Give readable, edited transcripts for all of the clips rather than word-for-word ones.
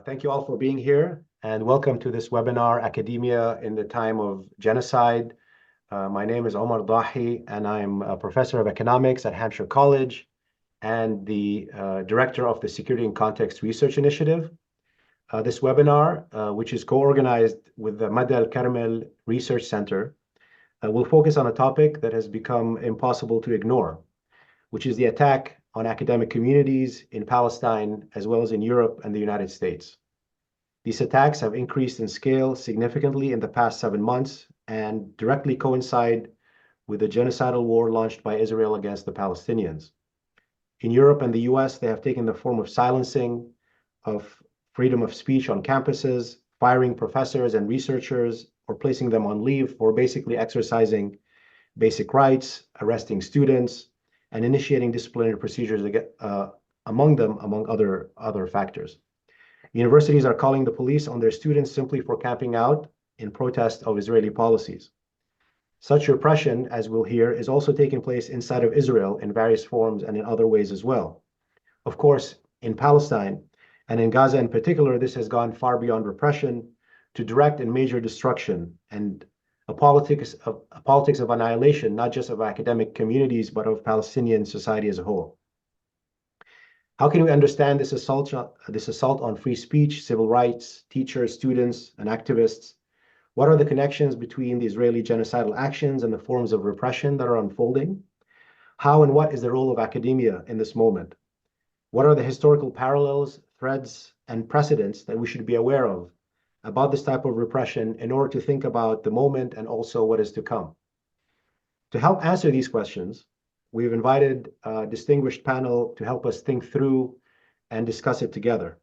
Thank you all for being here, and welcome to this webinar, Academia in the Time of Genocide. My name is Omar Dahi, and I'm a professor of economics at Hampshire College and the director of the Security and Context Research Initiative. This webinar, which is co-organized with the Mada al-Carmel Research Center, will focus on a topic that has become impossible to ignore, which is the attack on academic communities in Palestine, as well as in Europe and the United States. These attacks have increased in scale significantly in the past 7 months and directly coincide with the genocidal war launched by Israel against the Palestinians. In Europe and the US, they have taken the form of silencing of freedom of speech on campuses, firing professors and researchers, or placing them on leave for basically exercising basic rights, arresting students, and initiating disciplinary procedures among other factors. Universities are calling the police on their students simply for camping out in protest of Israeli policies. Such repression, as we'll hear, is also taking place inside of Israel in various forms and in other ways as well. Of course, in Palestine and in Gaza in particular, this has gone far beyond repression to direct and major destruction and a politics of annihilation, not just of academic communities, but of Palestinian society as a whole. How can we understand this assault on free speech, civil rights, teachers, students, and activists? What are the connections between the Israeli genocidal actions and the forms of repression that are unfolding? How and what is the role of academia in this moment? What are the historical parallels, threads, and precedents that we should be aware of about this type of repression in order to think about the moment and also what is to come? To help answer these questions, we've invited a distinguished panel to help us think through and discuss it together.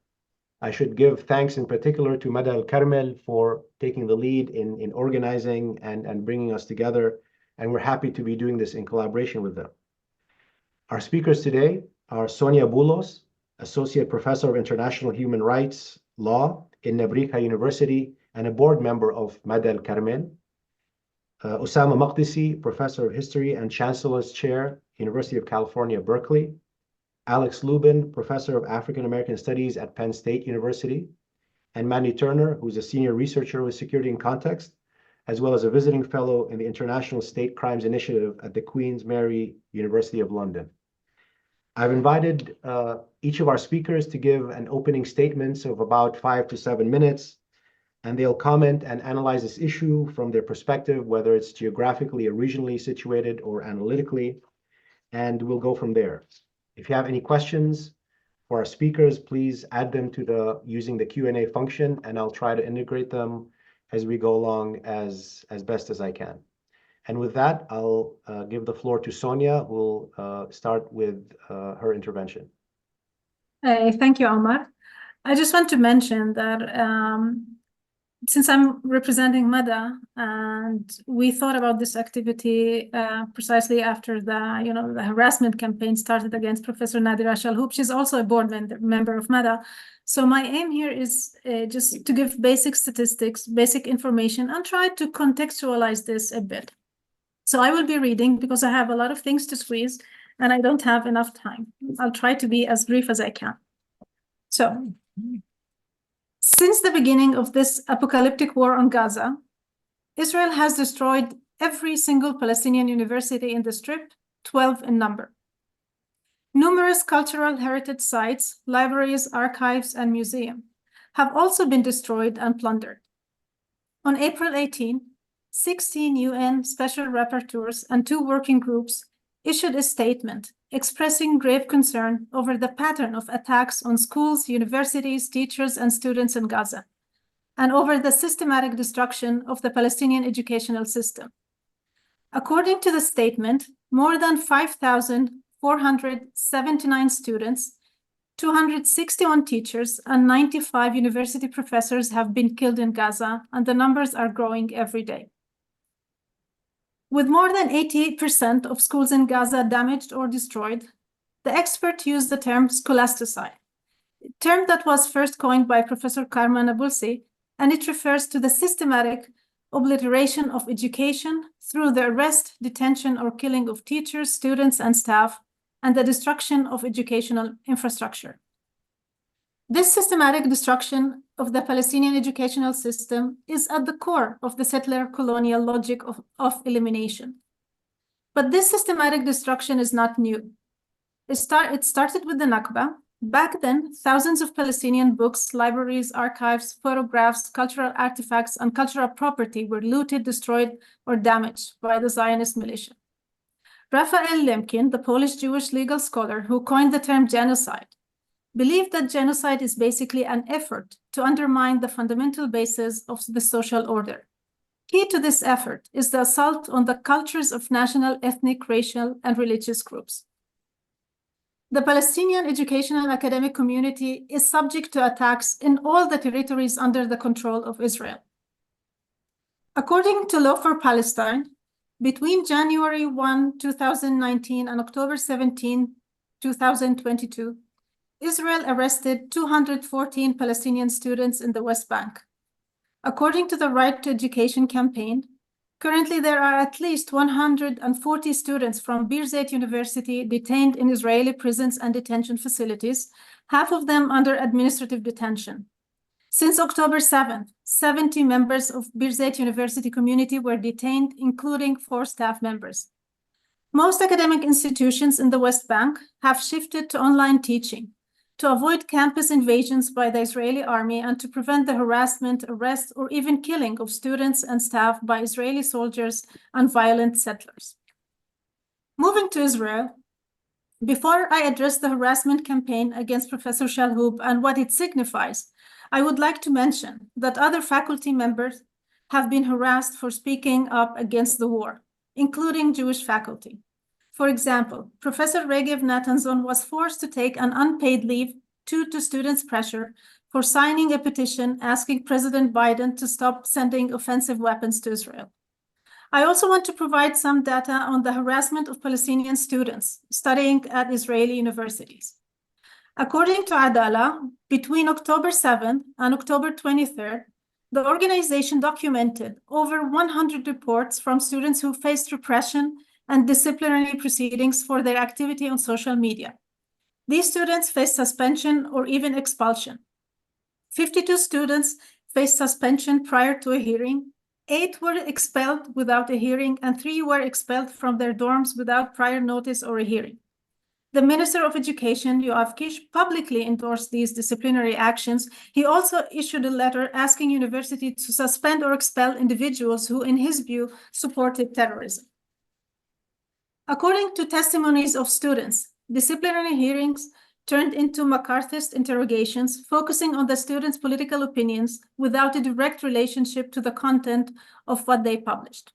I should give thanks in particular to Mada al-Carmel for taking the lead in organizing and bringing us together, and we're happy to be doing this in collaboration with them. Our speakers today are Sonia Boulos, Associate Professor of International Human Rights Law in Nebrika University and a board member of Mada al-Carmel. Osama Maqdisi, Professor of History and Chancellor's Chair, University of California, Berkeley. Alex Lubin, Professor of African American Studies at Penn State University. And Manny Turner, who's a senior researcher with Security and Context, as well as a visiting fellow in the International State Crimes Initiative at the Queen's Mary University of London. I've invited each of our speakers to give an opening statements of about 5 to 7 minutes, and they'll comment and analyze this issue from their perspective, whether it's geographically or regionally situated or analytically, and we'll go from there. If you have any questions for our speakers, please add them to using the Q&A function, and I'll try to integrate them as we go along as best as I can. And with that, I'll give the floor to Sonia, who will start with her intervention. Thank you, Omar. I just want to mention that since I'm representing Mada, and we thought about this activity precisely after the harassment campaign started against Professor Nadira Shalhoub. She's also a board member of Mada. So my aim here is just to give basic statistics, basic information, and try to contextualize this a bit. So I will be reading because I have a lot of things to squeeze and I don't have enough time. I'll try to be as brief as I can. So, since the beginning of this apocalyptic war on Gaza, Israel has destroyed every single Palestinian university in the Strip, 12 in number. Numerous cultural heritage sites, libraries, archives, and museums have also been destroyed and plundered. On April 18, 16 UN special rapporteurs and 2 working groups issued a statement expressing grave concern over the pattern of attacks on schools, universities, teachers, and students in Gaza, and over the systematic destruction of the Palestinian educational system. According to the statement, more than 5,479 students, 261 teachers, and 95 university professors have been killed in Gaza, and the numbers are growing every day. With more than 88% of schools in Gaza damaged or destroyed, the expert used the term scholasticide, a term that was first coined by Professor Karma Nabulsi, and it refers to the systematic obliteration of education through the arrest, detention, or killing of teachers, students, and staff, and the destruction of educational infrastructure. This systematic destruction of the Palestinian educational system is at the core of the settler colonial logic of elimination. But this systematic destruction is not new. It started with the Nakba. Back then, thousands of Palestinian books, libraries, archives, photographs, cultural artifacts, and cultural property were looted, destroyed, or damaged by the Zionist militia. Raphael Lemkin, the Polish Jewish legal scholar who coined the term genocide, believed that genocide is basically an effort to undermine the fundamental basis of the social order. Key to this effort is the assault on the cultures of national, ethnic, racial, and religious groups. The Palestinian educational and academic community is subject to attacks in all the territories under the control of Israel. According to Law for Palestine, between January 1, 2019 and October 17, 2022, Israel arrested 214 Palestinian students in the West Bank. According to the Right to Education campaign, currently there are at least 140 students from Birzeit University detained in Israeli prisons and detention facilities, half of them under administrative detention. Since October 7th, 70 members of Birzeit University community were detained, including 4 staff members. Most academic institutions in the West Bank have shifted to online teaching to avoid campus invasions by the Israeli army and to prevent the harassment, arrest, or even killing of students and staff by Israeli soldiers and violent settlers. Moving to Israel, before I address the harassment campaign against Professor Shalhoub and what it signifies, I would like to mention that other faculty members have been harassed for speaking up against the war, including Jewish faculty. For example, Professor Regev Natanzon was forced to take an unpaid leave due to students' pressure for signing a petition asking President Biden to stop sending offensive weapons to Israel. I also want to provide some data on the harassment of Palestinian students studying at Israeli universities. According to Adala, between October 7th and October 23rd, the organization documented over 100 reports from students who faced repression and disciplinary proceedings for their activity on social media. These students faced suspension or even expulsion. 52 students faced suspension prior to a hearing, 8 were expelled without a hearing, and 3 were expelled from their dorms without prior notice or a hearing. The Minister of Education, Yoav Kish, publicly endorsed these disciplinary actions. He also issued a letter asking universities to suspend or expel individuals who, in his view, supported terrorism. According to testimonies of students, disciplinary hearings turned into McCarthyist interrogations, focusing on the students' political opinions without a direct relationship to the content of what they published.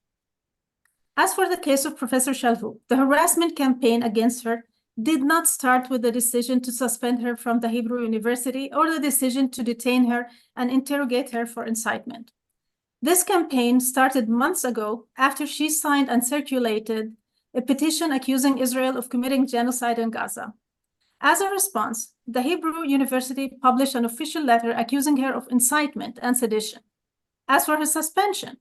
As for the case of Professor Shalhoub, the harassment campaign against her did not start with the decision to suspend her from the Hebrew University or the decision to detain her and interrogate her for incitement. This campaign started months ago after she signed and circulated a petition accusing Israel of committing genocide in Gaza. As a response, the Hebrew University published an official letter accusing her of incitement and sedition. As for her suspension,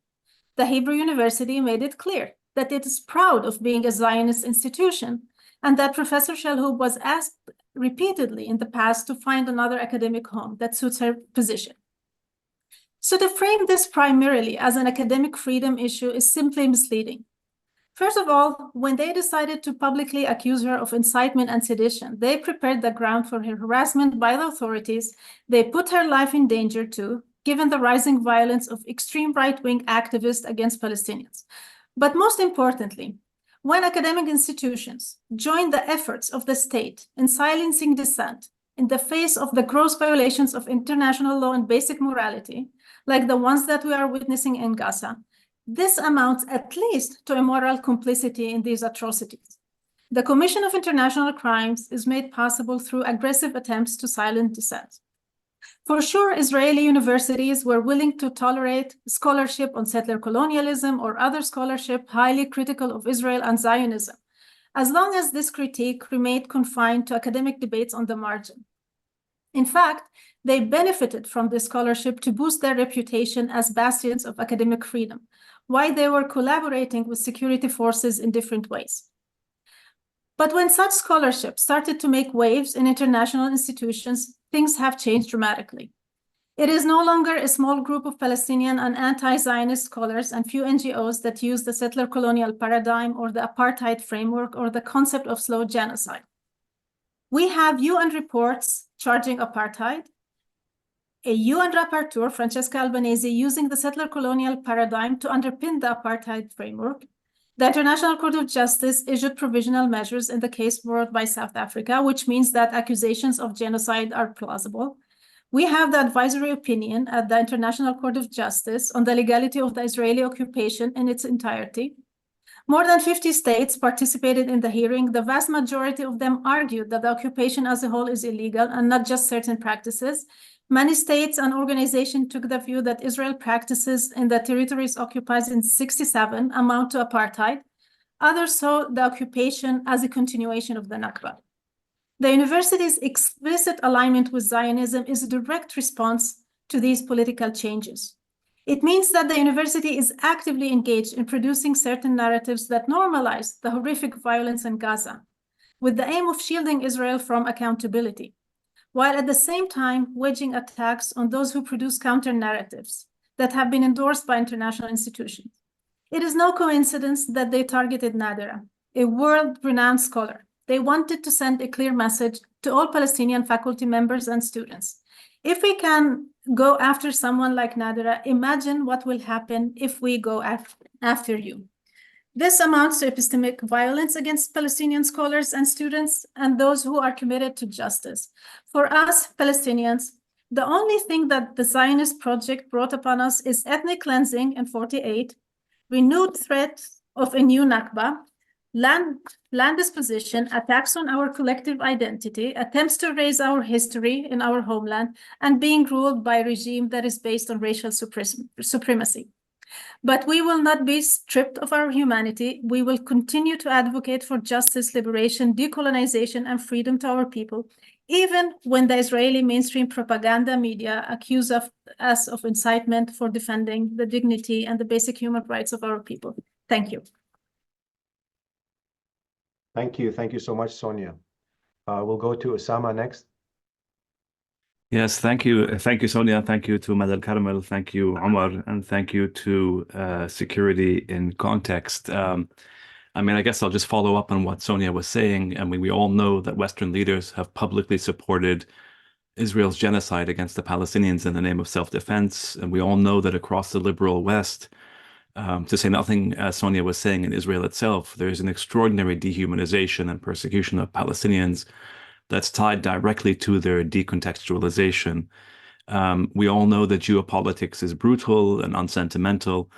the Hebrew University made it clear that it is proud of being a Zionist institution and that Professor Shalhoub was asked repeatedly in the past to find another academic home that suits her position. So to frame this primarily as an academic freedom issue is simply misleading. First of all, when they decided to publicly accuse her of incitement and sedition, they prepared the ground for her harassment by the authorities. They put her life in danger too, given the rising violence of extreme right-wing activists against Palestinians. But most importantly, when academic institutions join the efforts of the state in silencing dissent in the face of the gross violations of international law and basic morality, like the ones that we are witnessing in Gaza, this amounts at least to immoral complicity in these atrocities. The Commission of International Crimes is made possible through aggressive attempts to silence dissent. For sure, Israeli universities were willing to tolerate scholarship on settler colonialism or other scholarship highly critical of Israel and Zionism, as long as this critique remained confined to academic debates on the margin. In fact, they benefited from this scholarship to boost their reputation as bastions of academic freedom, while they were collaborating with security forces in different ways. But when such scholarship started to make waves in international institutions, things have changed dramatically. It is no longer a small group of Palestinian and anti-Zionist scholars and few NGOs that use the settler colonial paradigm or the apartheid framework or the concept of slow genocide. We have UN reports charging apartheid, a UN rapporteur, Francesca Albanese, using the settler colonial paradigm to underpin the apartheid framework. The International Court of Justice issued provisional measures in the case brought by South Africa, which means that accusations of genocide are plausible. We have the advisory opinion at the International Court of Justice on the legality of the Israeli occupation in its entirety. More than 50 states participated in the hearing. The vast majority of them argued that the occupation as a whole is illegal and not just certain practices. Many states and organizations took the view that Israel practices in the territories occupied in 1967 amount to apartheid. Others saw the occupation as a continuation of the Nakba. The university's explicit alignment with Zionism is a direct response to these political changes. It means that the university is actively engaged in producing certain narratives that normalize the horrific violence in Gaza, with the aim of shielding Israel from accountability, while at the same time waging attacks on those who produce counter-narratives that have been endorsed by international institutions. It is no coincidence that they targeted Nadira, a world-renowned scholar. They wanted to send a clear message to all Palestinian faculty members and students. If we can go after someone like Nadira, imagine what will happen if we go after you. This amounts to epistemic violence against Palestinian scholars and students and those who are committed to justice. For us, Palestinians, the only thing that the Zionist project brought upon us is ethnic cleansing in 1948, renewed threat of a new Nakba, land disposition, attacks on our collective identity, attempts to erase our history in our homeland, and being ruled by a regime that is based on racial supremacy. But we will not be stripped of our humanity. We will continue to advocate for justice, liberation, decolonization, and freedom to our people, even when the Israeli mainstream propaganda media accuse us of incitement for defending the dignity and the basic human rights of our people. Thank you. Thank you. Thank you so much, Sonia. We'll go to Osama next. Yes, thank you. Thank you, Sonia. Thank you to Mada al-Carmel. Thank you, Omar. And thank you to Security in Context. I guess I'll just follow up on what Sonia was saying. We all know that Western leaders have publicly supported Israel's genocide against the Palestinians in the name of self-defense. And we all know that across the liberal West, to say nothing, as Sonia was saying, in Israel itself, there's an extraordinary dehumanization and persecution of Palestinians that's tied directly to their decontextualization. We all know that geopolitics is brutal and unsentimental,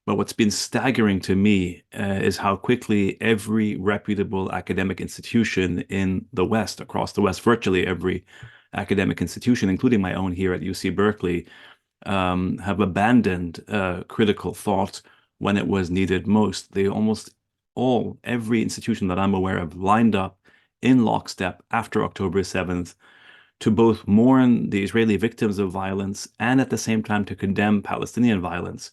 but what's been staggering to me is how quickly every reputable academic institution in the West, across the West, virtually every academic institution, including my own here at UC Berkeley, have abandoned critical thought when it was needed most. They every institution that I'm aware of lined up in lockstep after October 7th to both mourn the Israeli victims of violence and at the same time to condemn Palestinian violence,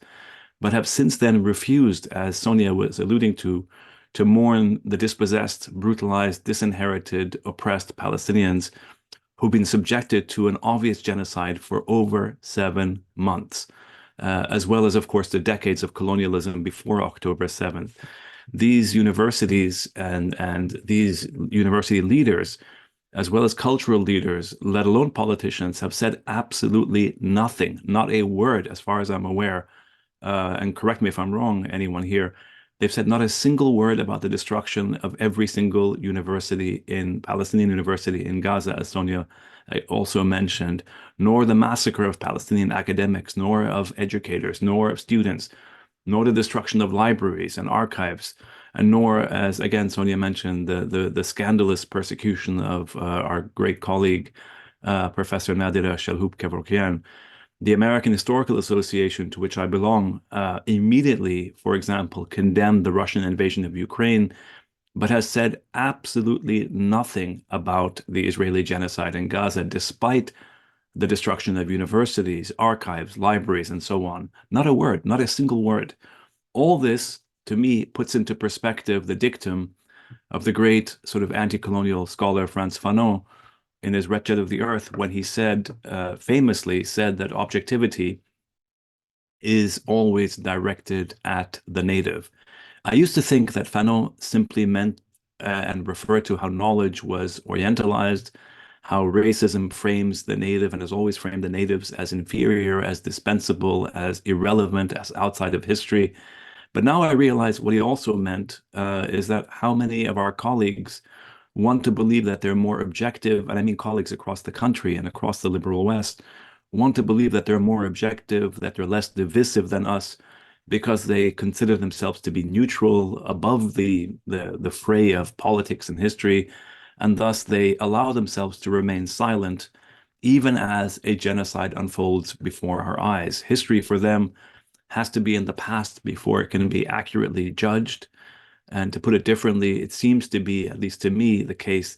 but have since then refused, as Sonia was alluding to mourn the dispossessed, brutalized, disinherited, oppressed Palestinians who've been subjected to an obvious genocide for over 7 months, as well as, of course, the decades of colonialism before October 7th. These universities and these university leaders, as well as cultural leaders, let alone politicians, have said absolutely nothing, not a word, as far as I'm aware. And correct me if I'm wrong, anyone here, they've said not a single word about the destruction of every single university Palestinian university in Gaza, as Sonia also mentioned, nor the massacre of Palestinian academics, nor of educators, nor of students, nor the destruction of libraries and archives, and nor, as again Sonia mentioned, the scandalous persecution of our great colleague, Professor Nadira Shalhoub-Kevorkian. The American Historical Association, to which I belong, immediately, for example, condemned the Russian invasion of Ukraine, but has said absolutely nothing about the Israeli genocide in Gaza, despite the destruction of universities, archives, libraries, and so on. Not a word, not a single word. All this, to me, puts into perspective the dictum of the great sort of anti-colonial scholar Frantz Fanon, in his Wretched of the Earth when he said, famously said that objectivity is always directed at the native. I used to think that Fanon simply meant and referred to how knowledge was orientalized, how racism frames the native and has always framed the natives as inferior, as dispensable, as irrelevant, as outside of history. But now I realize what he also meant is that how many of our colleagues want to believe that they're more objective, and I mean colleagues across the country and across the liberal West, want to believe that they're more objective, that they're less divisive than us, because they consider themselves to be neutral, above the fray of politics and history, and thus they allow themselves to remain silent, even as a genocide unfolds before our eyes. History for them has to be in the past before it can be accurately judged. And to put it differently, it seems to be, at least to me, the case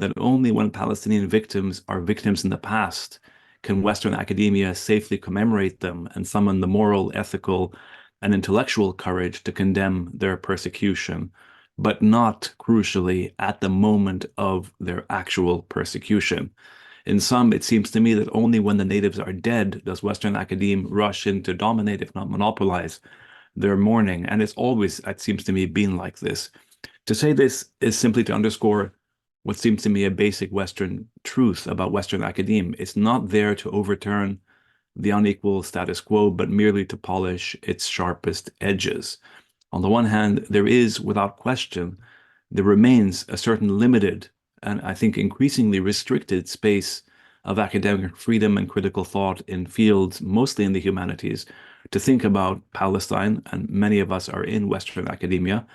that only when Palestinian victims are victims in the past can Western academia safely commemorate them and summon the moral, ethical, and intellectual courage to condemn their persecution, but not, crucially, at the moment of their actual persecution. In sum, it seems to me that only when the natives are dead does Western academe rush in to dominate, if not monopolize, their mourning. And it's always, it seems to me, been like this. To say this is simply to underscore what seems to me a basic Western truth about Western academe. It's not there to overturn the unequal status quo, but merely to polish its sharpest edges. On the one hand, there is, without question, there remains a certain limited and I think increasingly restricted space of academic freedom and critical thought in fields, mostly in the humanities, to think about Palestine, and many of us are in Western academia.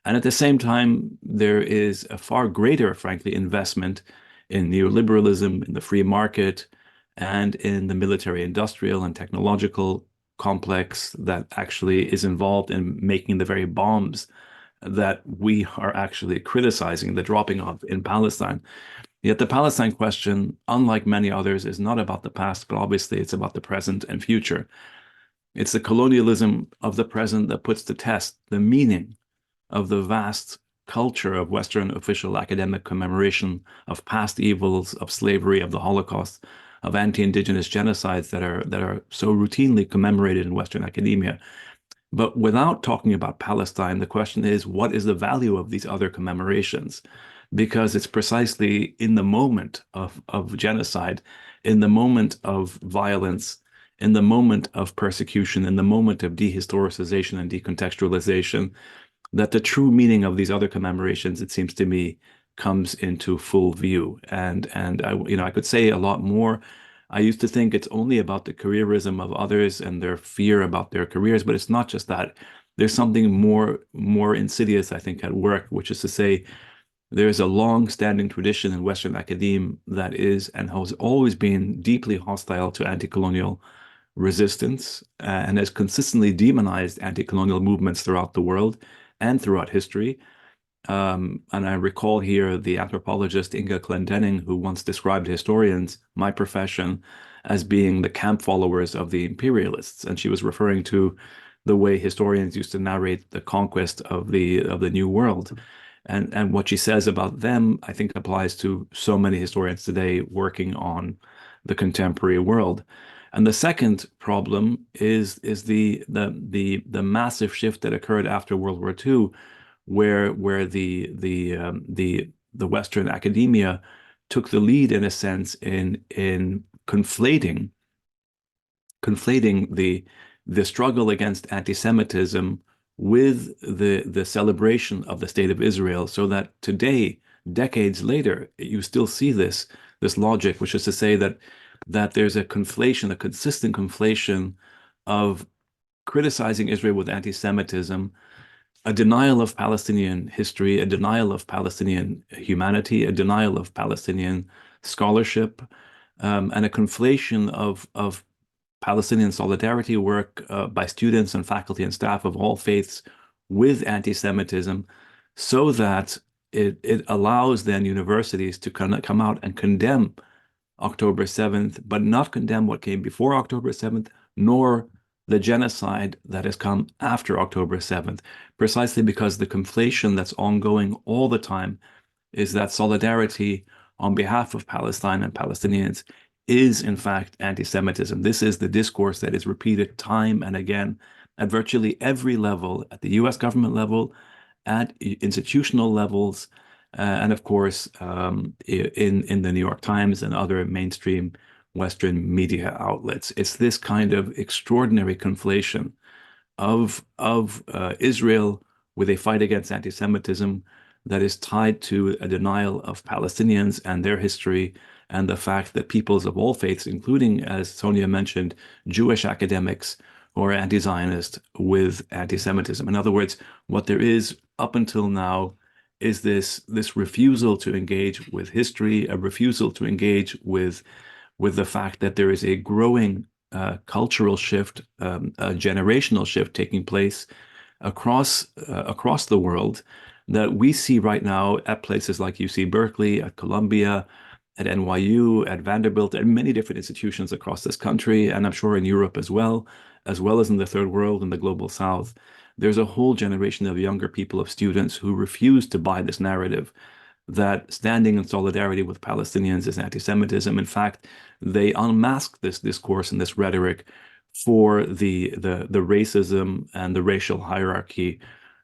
And at the same time, there is a far greater, frankly, investment in neoliberalism, in the free market, and in the military, industrial, and technological complex that actually is involved in making the very bombs that we are actually criticizing, the dropping of in Palestine. Yet the Palestine question, unlike many others, is not about the past, but obviously it's about the present and future. It's the colonialism of the present that puts to test the meaning of the vast culture of Western official academic commemoration of past evils, of slavery, of the Holocaust, of anti-indigenous genocides that are so routinely commemorated in Western academia. But without talking about Palestine, the question is, what is the value of these other commemorations? Because it's precisely in the moment of genocide, in the moment of violence, in the moment of persecution, in the moment of dehistoricization and decontextualization, that the true meaning of these other commemorations, it seems to me, comes into full view. And I could say a lot more. I used to think it's only about the careerism of others and their fear about their careers, but it's not just that. There's something more insidious, I think, at work, which is to say, there's a long-standing tradition in Western academe that is and has always been deeply hostile to anti-colonial resistance and has consistently demonized anti-colonial movements throughout the world and throughout history. And I recall here the anthropologist Inga Clendenning, who once described historians, my profession, as being the camp followers of the imperialists. And she was referring to the way historians used to narrate the conquest of the New World. And what she says about them, I think, applies to so many historians today working on the contemporary world. And the second problem is the massive shift that occurred after World War II, where the Western academia took the lead, in a sense, in conflating the struggle against anti-Semitism with the celebration of the State of Israel, so that today, decades later, you still see this logic, which is to say that there's a conflation, a consistent conflation of criticizing Israel with anti-Semitism, a denial of Palestinian history, a denial of Palestinian humanity, a denial of Palestinian scholarship, and a conflation of Palestinian solidarity work by students and faculty and staff of all faiths with anti-Semitism, so that it allows then universities to come out and condemn October 7th, but not condemn what came before October 7th, nor the genocide that has come after October 7th, precisely because the conflation that's ongoing all the time is that solidarity on behalf of Palestine and Palestinians is in fact anti-Semitism. This is the discourse that is repeated time and again at virtually every level, at the US government level, at institutional levels, and of course in the New York Times and other mainstream Western media outlets. It's this kind of extraordinary conflation of Israel with a fight against anti-Semitism that is tied to a denial of Palestinians and their history, and the fact that peoples of all faiths, including, as Sonia mentioned, Jewish academics who are anti-Zionist with anti-Semitism. In other words, what there is up until now is this refusal to engage with history, a refusal to engage with the fact that there is a growing cultural shift, a generational shift taking place across the world that we see right now at places like UC Berkeley, at Columbia, at NYU, at Vanderbilt, and many different institutions across this country, and I'm sure in Europe as well as in the third world and the global south. There's a whole generation of younger people, of students, who refuse to buy this narrative that standing in solidarity with Palestinians is anti-Semitism. In fact, they unmask this discourse and this rhetoric for the racism and the racial hierarchy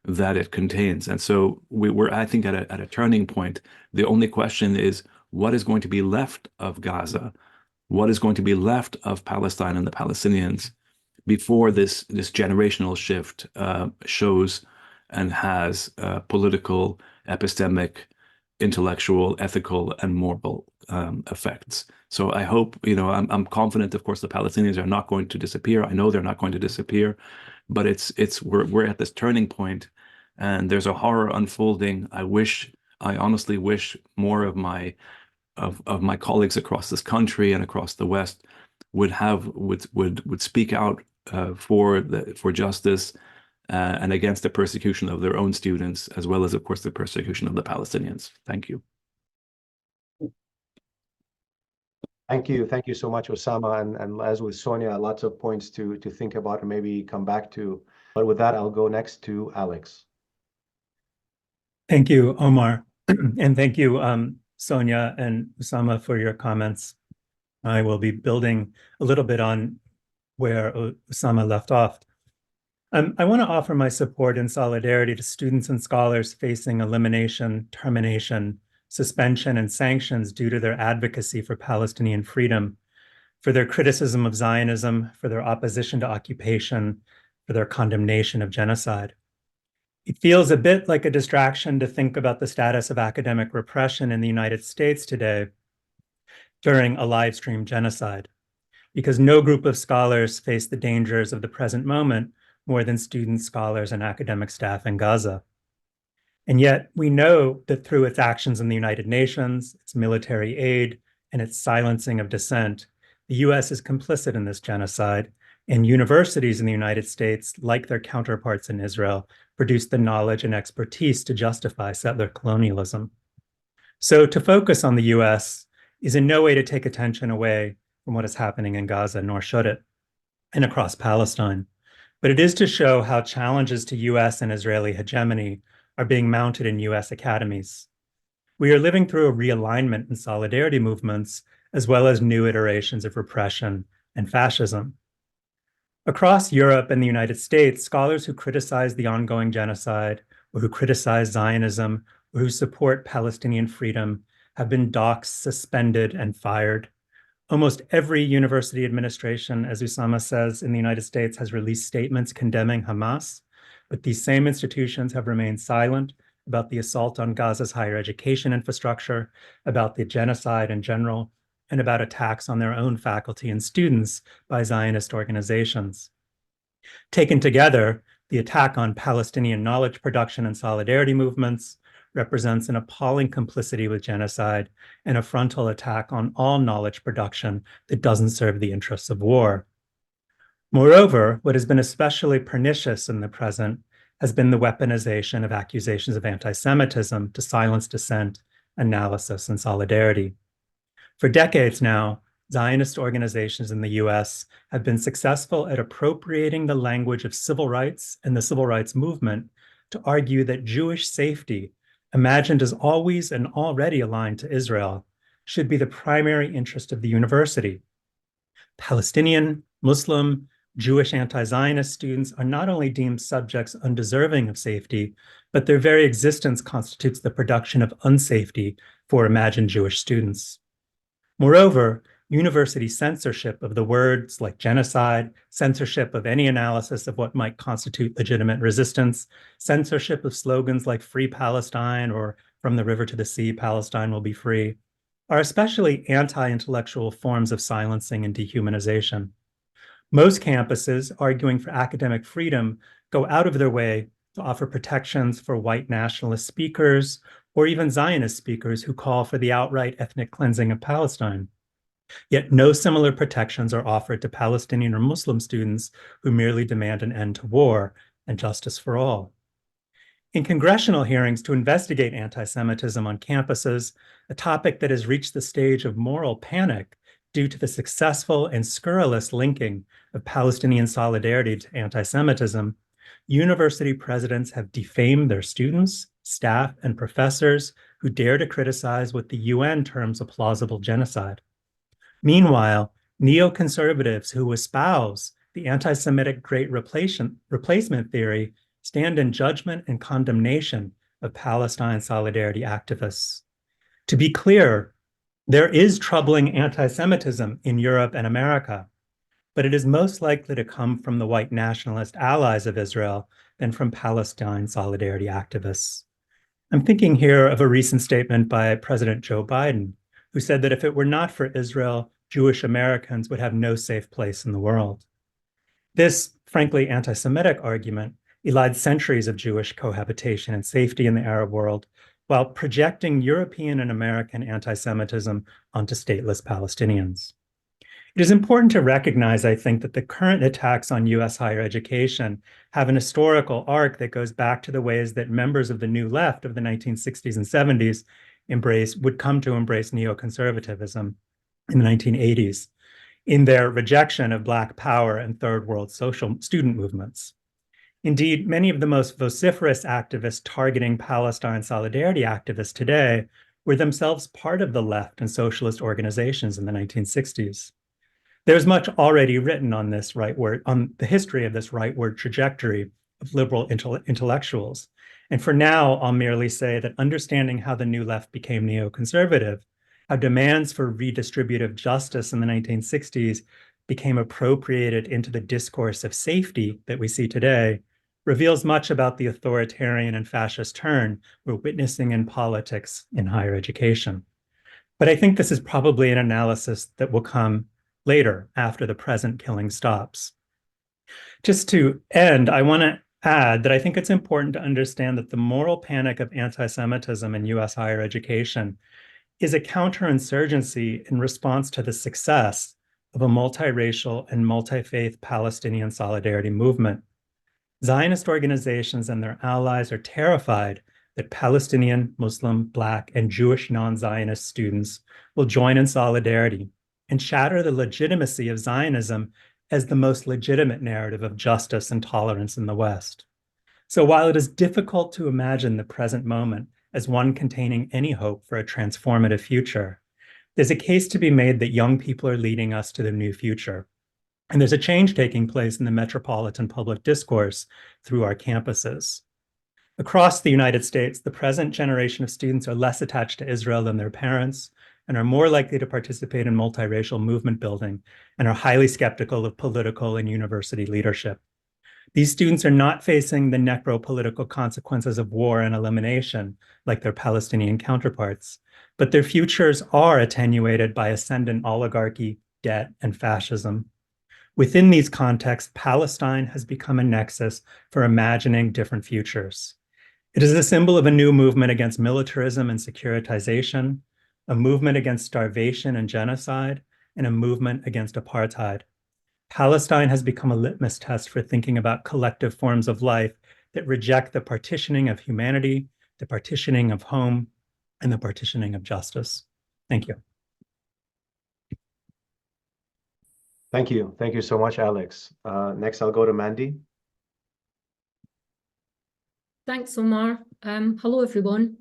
that it contains. And so we're, I think, at a turning point. The only question is, what is going to be left of Gaza? What is going to be left of Palestine and the Palestinians before this generational shift shows and has political, epistemic, intellectual, ethical, and moral effects? So I hope, I'm confident, of course, the Palestinians are not going to disappear. I know they're not going to disappear, but we're at this turning point, and there's a horror unfolding. I honestly wish more of my colleagues across this country and across the West would speak out for justice and against the persecution of their own students, as well as, of course, the persecution of the Palestinians. Thank you. Thank you so much, Osama. And as with Sonia, lots of points to think about and maybe come back to. But with that, I'll go next to Alex. Thank you, Omar. And thank you, Sonia and Osama, for your comments. I will be building a little bit on where Osama left off. I want to offer my support and solidarity to students and scholars facing elimination, termination, suspension, and sanctions due to their advocacy for Palestinian freedom, for their criticism of Zionism, for their opposition to occupation, for their condemnation of genocide. It feels a bit like a distraction to think about the status of academic repression in the United States today during a live-streamed genocide, because no group of scholars face the dangers of the present moment more than students, scholars, and academic staff in Gaza. And yet we know that through its actions in the United Nations, its military aid, and its silencing of dissent, the US is complicit in this genocide, and universities in the United States, like their counterparts in Israel, produce the knowledge and expertise to justify settler colonialism. So to focus on the US is in no way to take attention away from what is happening in Gaza, nor should it, and across Palestine. But it is to show how challenges to US and Israeli hegemony are being mounted in US academies. We are living through a realignment in solidarity movements, as well as new iterations of repression and fascism. Across Europe and the United States, scholars who criticize the ongoing genocide, or who criticize Zionism, or who support Palestinian freedom have been doxxed, suspended, and fired. Almost every university administration, as Osama says, in the United States has released statements condemning Hamas, but these same institutions have remained silent about the assault on Gaza's higher education infrastructure, about the genocide in general, and about attacks on their own faculty and students by Zionist organizations. Taken together, the attack on Palestinian knowledge production and solidarity movements represents an appalling complicity with genocide and a frontal attack on all knowledge production that doesn't serve the interests of war. Moreover, what has been especially pernicious in the present has been the weaponization of accusations of anti-Semitism to silence dissent, analysis, and solidarity. For decades now, Zionist organizations in the US have been successful at appropriating the language of civil rights and the civil rights movement to argue that Jewish safety, imagined as always and already aligned to Israel, should be the primary interest of the university. Palestinian, Muslim, Jewish anti-Zionist students are not only deemed subjects undeserving of safety, but their very existence constitutes the production of unsafety for imagined Jewish students. Moreover, university censorship of the words like genocide, censorship of any analysis of what might constitute legitimate resistance, censorship of slogans like Free Palestine or From the River to the Sea, Palestine will be free, are especially anti-intellectual forms of silencing and dehumanization. Most campuses arguing for academic freedom go out of their way to offer protections for white nationalist speakers or even Zionist speakers who call for the outright ethnic cleansing of Palestine. Yet no similar protections are offered to Palestinian or Muslim students who merely demand an end to war and justice for all. In congressional hearings to investigate anti-Semitism on campuses, a topic that has reached the stage of moral panic due to the successful and scurrilous linking of Palestinian solidarity to anti-Semitism, university presidents have defamed their students, staff, and professors who dare to criticize what the UN terms a plausible genocide. Meanwhile, neoconservatives who espouse the anti-Semitic Great Replacement theory stand in judgment and condemnation of Palestine solidarity activists. To be clear, there is troubling anti-Semitism in Europe and America, but it is most likely to come from the white nationalist allies of Israel than from Palestine solidarity activists. I'm thinking here of a recent statement by President Joe Biden, who said that if it were not for Israel, Jewish Americans would have no safe place in the world. This, frankly, anti-Semitic argument elides centuries of Jewish cohabitation and safety in the Arab world, while projecting European and American anti-Semitism onto stateless Palestinians. It is important to recognize, I think, that the current attacks on US higher education have an historical arc that goes back to the ways that members of the New Left of the 1960s and 70s would come to embrace neoconservatism in the 1980s in their rejection of Black power and third world social student movements. Indeed, many of the most vociferous activists targeting Palestine solidarity activists today were themselves part of the left and socialist organizations in the 1960s. There's much already written on this rightward, on the history of this rightward trajectory of liberal intellectuals. And for now, I'll merely say that understanding how the New Left became neoconservative, how demands for redistributive justice in the 1960s became appropriated into the discourse of safety that we see today, reveals much about the authoritarian and fascist turn we're witnessing in politics in higher education. But I think this is probably an analysis that will come later, after the present killing stops. Just to end, I want to add that I think it's important to understand that the moral panic of anti-Semitism in US higher education is a counterinsurgency in response to the success of a multiracial and multi-faith Palestinian solidarity movement. Zionist organizations and their allies are terrified that Palestinian, Muslim, Black, and Jewish non-Zionist students will join in solidarity and shatter the legitimacy of Zionism as the most legitimate narrative of justice and tolerance in the West. So while it is difficult to imagine the present moment as one containing any hope for a transformative future, there's a case to be made that young people are leading us to the new future. And there's a change taking place in the metropolitan public discourse through our campuses. Across the United States, the present generation of students are less attached to Israel than their parents and are more likely to participate in multiracial movement building and are highly skeptical of political and university leadership. These students are not facing the necropolitical consequences of war and elimination like their Palestinian counterparts, but their futures are attenuated by ascendant oligarchy, debt, and fascism. Within these contexts, Palestine has become a nexus for imagining different futures. It is a symbol of a new movement against militarism and securitization, a movement against starvation and genocide, and a movement against apartheid. Palestine has become a litmus test for thinking about collective forms of life that reject the partitioning of humanity, the partitioning of home, and the partitioning of justice. Thank you. Thank you. Thank you so much, Alex. Next, I'll go to Mandy. Thanks, Omar. Hello, everyone.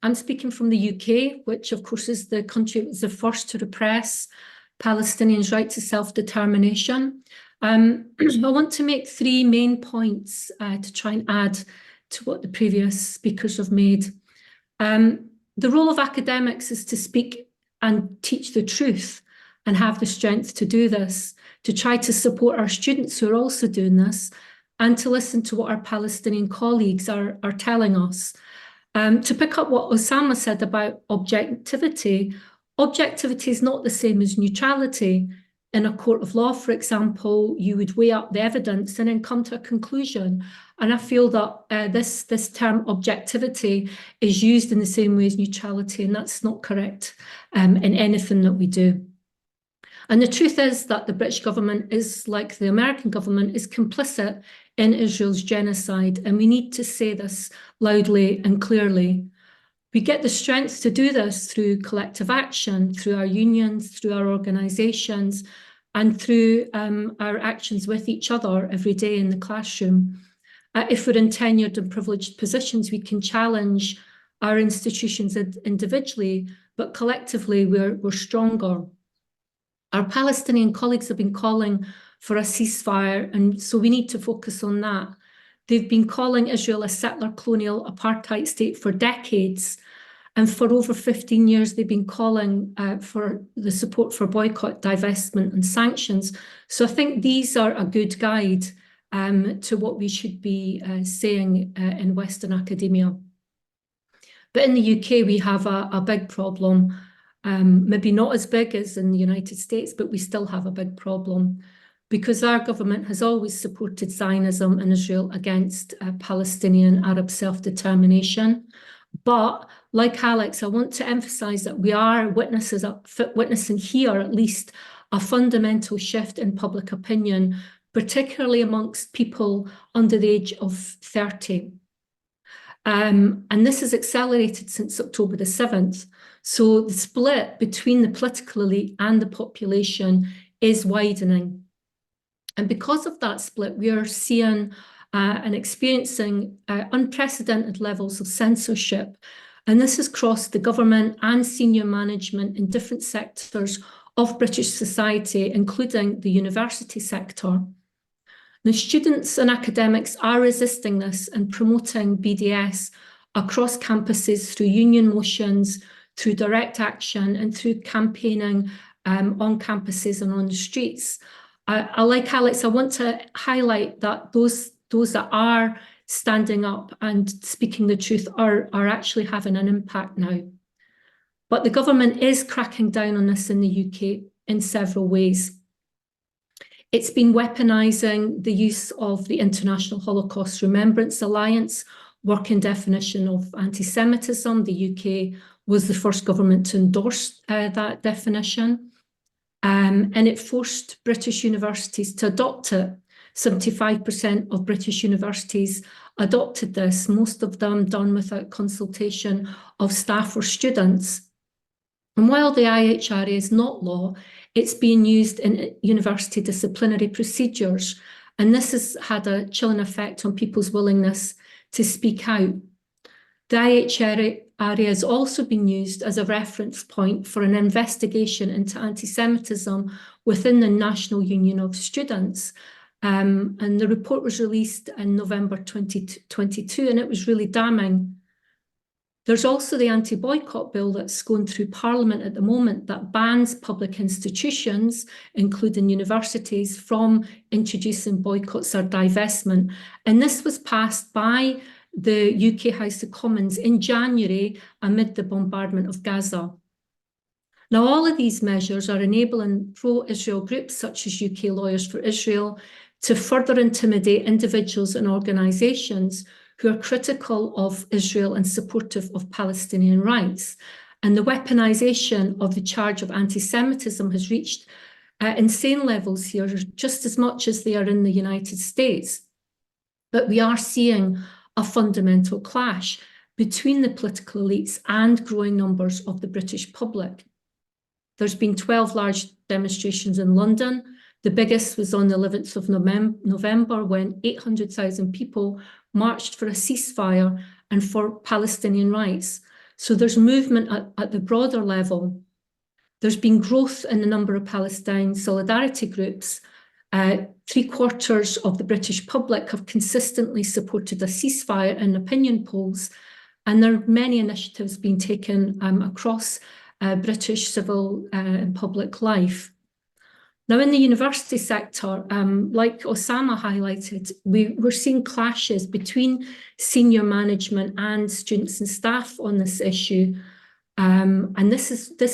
I'm speaking from the UK, which of course is the country that was the first to repress Palestinians' right to self-determination. I want to make three main points to try and add to what the previous speakers have made. The role of academics is to speak and teach the truth and have the strength to do this, to try to support our students who are also doing this, and to listen to what our Palestinian colleagues are telling us. To pick up what Osama said about objectivity, objectivity is not the same as neutrality. In a court of law, for example, you would weigh up the evidence and then come to a conclusion. And I feel that this term objectivity is used in the same way as neutrality, and that's not correct in anything that we do. And the truth is that the British government is, like the American government, is complicit in Israel's genocide. And we need to say this loudly and clearly. We get the strength to do this through collective action, through our unions, through our organisations, and through our actions with each other every day in the classroom. If we're in tenured and privileged positions, we can challenge our institutions individually, but collectively we're stronger. Our Palestinian colleagues have been calling for a ceasefire, and so we need to focus on that. They've been calling Israel a settler colonial apartheid state for decades. And for over 15 years, they've been calling for the support for boycott, divestment and sanctions. So I think these are a good guide to what we should be saying in Western academia. But in the UK, we have a big problem, maybe not as big as in the United States, but we still have a big problem because our government has always supported Zionism in Israel against Palestinian Arab self-determination. But like Alex, I want to emphasise that we are witnessing here at least a fundamental shift in public opinion, particularly amongst people under the age of 30. And this has accelerated since October the 7th. So the split between the political elite and the population is widening. And because of that split, we are seeing and experiencing unprecedented levels of censorship. And this has crossed the government and senior management in different sectors of British society, including the university sector. Now, students and academics are resisting this and promoting BDS across campuses through union motions, through direct action, and through campaigning on campuses and on the streets. Like Alex, I want to highlight that those that are standing up and speaking the truth are actually having an impact now. But the government is cracking down on this in the UK in several ways. It's been weaponising the use of the International Holocaust Remembrance Alliance working definition of anti-Semitism. The UK was the first government to endorse that definition. And it forced British universities to adopt it. 75% of British universities adopted this, most of them done without consultation of staff or students. And while the IHRA is not law, it's being used in university disciplinary procedures. And this has had a chilling effect on people's willingness to speak out. The IHRA has also been used as a reference point for an investigation into anti-Semitism within the National Union of Students. And the report was released in November 2022, and it was really damning. There's also the anti-boycott bill that's going through Parliament at the moment that bans public institutions, including universities, from introducing boycotts or divestment. And this was passed by the UK House of Commons in January amid the bombardment of Gaza. Now, all of these measures are enabling pro-Israel groups such as UK Lawyers for Israel to further intimidate individuals and organisations who are critical of Israel and supportive of Palestinian rights. And the weaponisation of the charge of anti-Semitism has reached insane levels here, just as much as they are in the United States. But we are seeing a fundamental clash between the political elites and growing numbers of the British public. There's been 12 large demonstrations in London. The biggest was on the 11th of November when 800,000 people marched for a ceasefire and for Palestinian rights. So there's movement at the broader level. There's been growth in the number of Palestine solidarity groups. 3/4 of the British public have consistently supported a ceasefire in opinion polls, and there are many initiatives being taken across British civil and public life. Now, in the university sector, like Osama highlighted, we're seeing clashes between senior management and students and staff on this issue, and this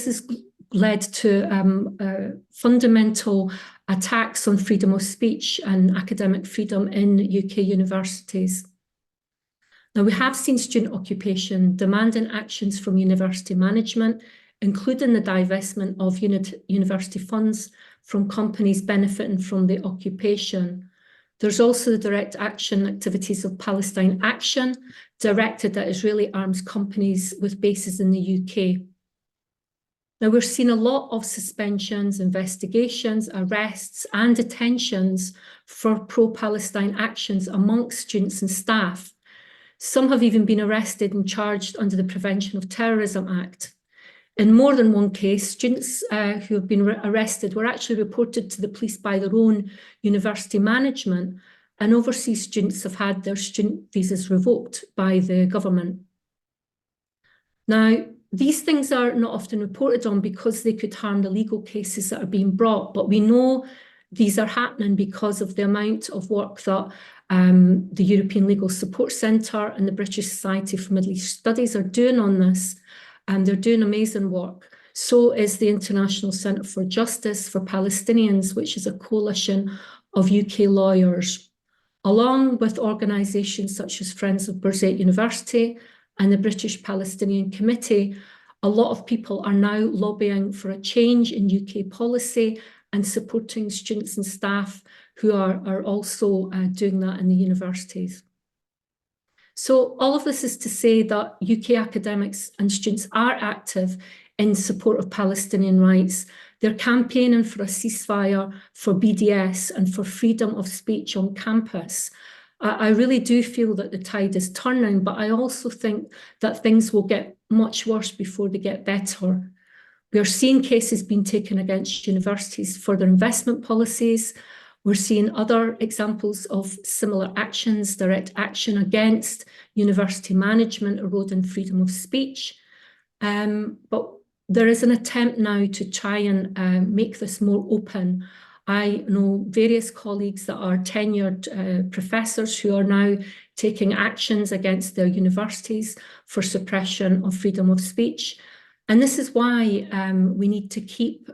has led to fundamental attacks on freedom of speech and academic freedom in UK universities. Now, we have seen student occupation demanding actions from university management, including the divestment of university funds from companies benefiting from the occupation. There's also the direct action activities of Palestine Action, directed at Israeli arms companies with bases in the UK. Now, we're seeing a lot of suspensions, investigations, arrests, and detentions for pro-Palestine actions amongst students and staff. Some have even been arrested and charged under the Prevention of Terrorism Act. In more than one case, students who have been arrested were actually reported to the police by their own university management, and overseas students have had their student visas revoked by the government. Now, these things are not often reported on because they could harm the legal cases that are being brought, but we know these are happening because of the amount of work that the European Legal Support Centre and the British Society for Middle East Studies are doing on this, and they're doing amazing work. So is the International Centre for Justice for Palestinians, which is a coalition of UK lawyers, along with organisations such as Friends of Birzeit University and the British Palestinian Committee. A lot of people are now lobbying for a change in UK policy and supporting students and staff who are also doing that in the universities. So all of this is to say that UK academics and students are active in support of Palestinian rights. They're campaigning for a ceasefire, for BDS, and for freedom of speech on campus. I really do feel that the tide is turning, but I also think that things will get much worse before they get better. We are seeing cases being taken against universities for their investment policies. We're seeing other examples of similar actions, direct action against university management, eroding freedom of speech. But there is an attempt now to try and make this more open. I know various colleagues that are tenured professors who are now taking actions against their universities for suppression of freedom of speech. And this is why we need to keep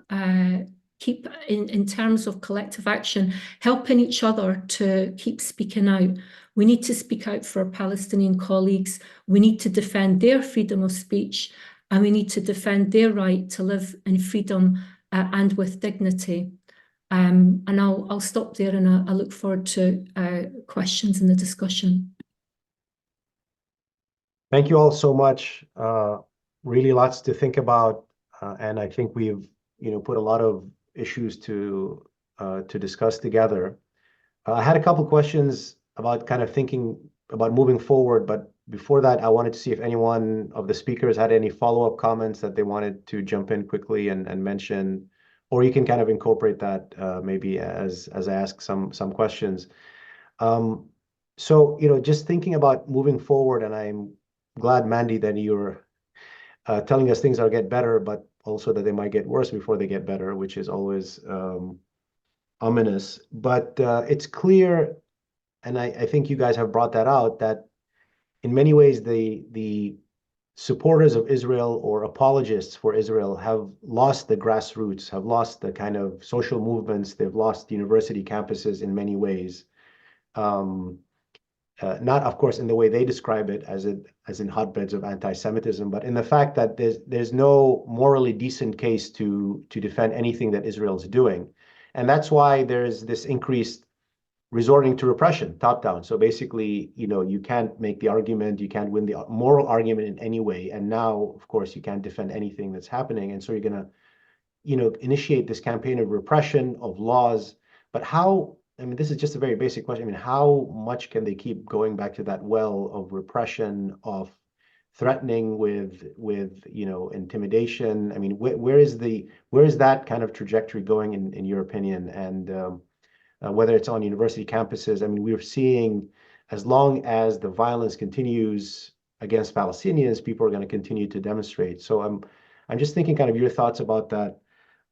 in terms of collective action, helping each other to keep speaking out. We need to speak out for our Palestinian colleagues. We need to defend their freedom of speech, and we need to defend their right to live in freedom and with dignity. And I'll stop there, and I look forward to questions in the discussion. Thank you all so much. Really lots to think about, and I think we've put a lot of issues to discuss together. I had a couple questions about kind of thinking about moving forward, but before that, I wanted to see if anyone of the speakers had any follow-up comments that they wanted to jump in quickly and mention, or you can kind of incorporate that maybe as I ask some questions. So just thinking about moving forward, and I'm glad, Mandy, that you're telling us things are get better, but also that they might get worse before they get better, which is always ominous. But it's clear, and I think you guys have brought that out, that in many ways the supporters of Israel or apologists for Israel have lost the grassroots, have lost the kind of social movements, they've lost university campuses in many ways. Not, of course, in the way they describe it, as in hotbeds of anti-Semitism, but in the fact that there's no morally decent case to defend anything that Israel is doing. And that's why there's this increased resorting to repression, top down. So basically, you can't make the argument, you can't win the moral argument in any way. And now, of course, you can't defend anything that's happening. And so you're going to, initiate this campaign of repression, of laws. But how, I mean, this is just a very basic question. I mean, how much can they keep going back to that well of repression, of threatening with intimidation? I mean, where is that kind of trajectory going in your opinion? And whether it's on university campuses, I mean, we're seeing, as long as the violence continues against Palestinians, people are going to continue to demonstrate. So I'm just thinking kind of your thoughts about that.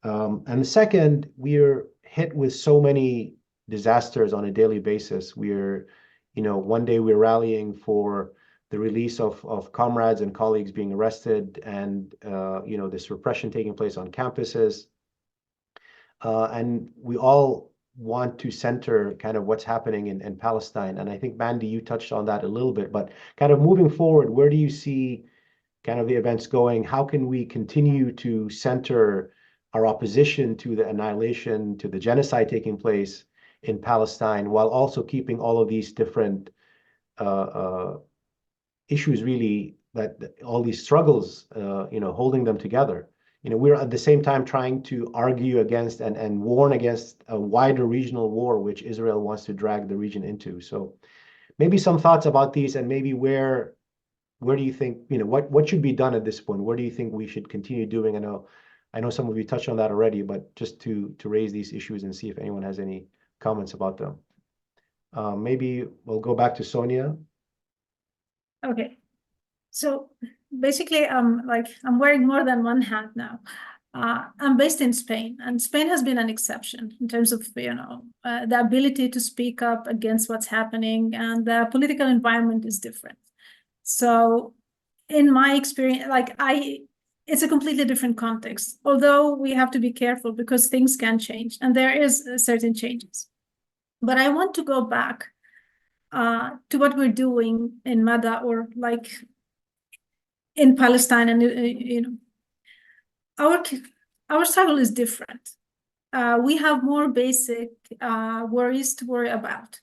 And the second, we're hit with so many disasters on a daily basis. One day we're rallying for the release of comrades and colleagues being arrested, and this repression taking place on campuses. And we all want to center kind of what's happening in Palestine. And I think, Mandy, you touched on that a little bit, but kind of moving forward, where do you see kind of the events going? How can we continue to center our opposition to the annihilation, to the genocide taking place in Palestine, while also keeping all of these different issues, really, that all these struggles, holding them together? We're at the same time trying to argue against and warn against a wider regional war, which Israel wants to drag the region into. So maybe some thoughts about these, and maybe where do you think, what should be done at this point? Where do you think we should continue doing? I know some of you touched on that already, but just to raise these issues and see if anyone has any comments about them. Maybe we'll go back to Sonia. Okay. So basically, I'm wearing more than one hat now. I'm based in Spain, and Spain has been an exception in terms of, the ability to speak up against what's happening, and the political environment is different. So in my experience, it's a completely different context, although we have to be careful because things can change, and there is certain changes. But I want to go back to what we're doing in Mada, or in Palestine, and our struggle is different. We have more basic worries to worry about.